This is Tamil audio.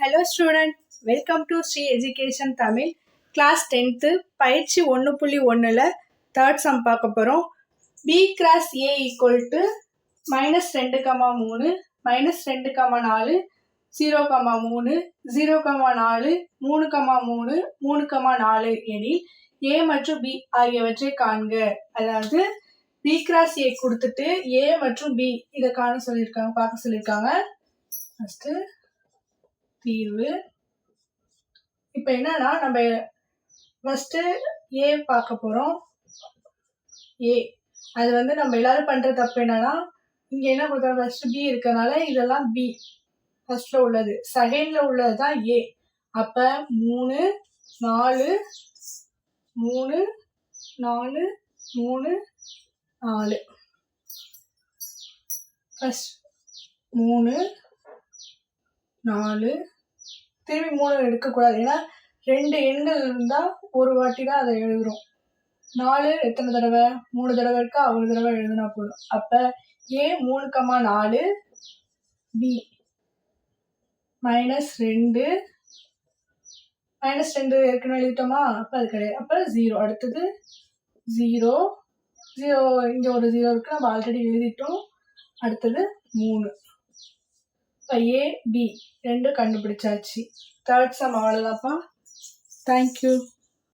Hello student, welcome to Sri Education Tamil class 10th பயிற்சி 1.1ல third sum பார்க்க போறோம். b cross a equal to -2, 3, -2, 4, 0, 3, 0, 4, 3, 3, 4 எனில் a மற்றும் b ஆகியவற்றை காண்க. அதாவது b cross a கொடுத்துட்டு a மற்றும் b இதை காண சொல்லியிருக்காங்க, பார்க்க சொல்லியிருக்காங்க. ஃபர்ஸ்ட் தீர்வு. இப்போ என்னன்னா நம்ம ஃபர்ஸ்ட் ஏ பார்க்க போறோம். ஏ அது நம்ம எல்லாரும் பண்ற தப்பு என்னன்னா, இங்க என்ன கொடுத்தா ஃபர்ஸ்ட் பி இருக்கனால இதெல்லாம் பி ஃபர்ஸ்ட்ல உள்ளது, செகண்ட்ல உள்ளது தான் ஏ. அப்ப 3 4 3 4 3 4 ஃபர்ஸ்ட் 3 4 திரும்பி 3 எடுக்கக்கூடாது, ஏன்னா 2 எண்கள் இருந்தால் ஒரு வாட்டி தான் அதை எழுதுறோம். 4 எத்தனை தடவை? 3 தடவை இருக்கா, ஒரு தடவை எழுதுனா போதும். அப்போ ஏ 3, 4 பி -2 -2 ஏற்கனவே எழுதிட்டோமா, அப்போ அது கிடையாது. அப்போ 0. அடுத்தது 0 0, இங்கே ஒரு 0 இருக்கு, நம்ம ஆல்ரெடி எழுதிட்டோம். அடுத்தது 3. இப்போ ஏ பி 2 கண்டுபிடிச்சாச்சு. தேர்ட் சம் அவ்வளோதான்ப்பா. தேங்க்யூ.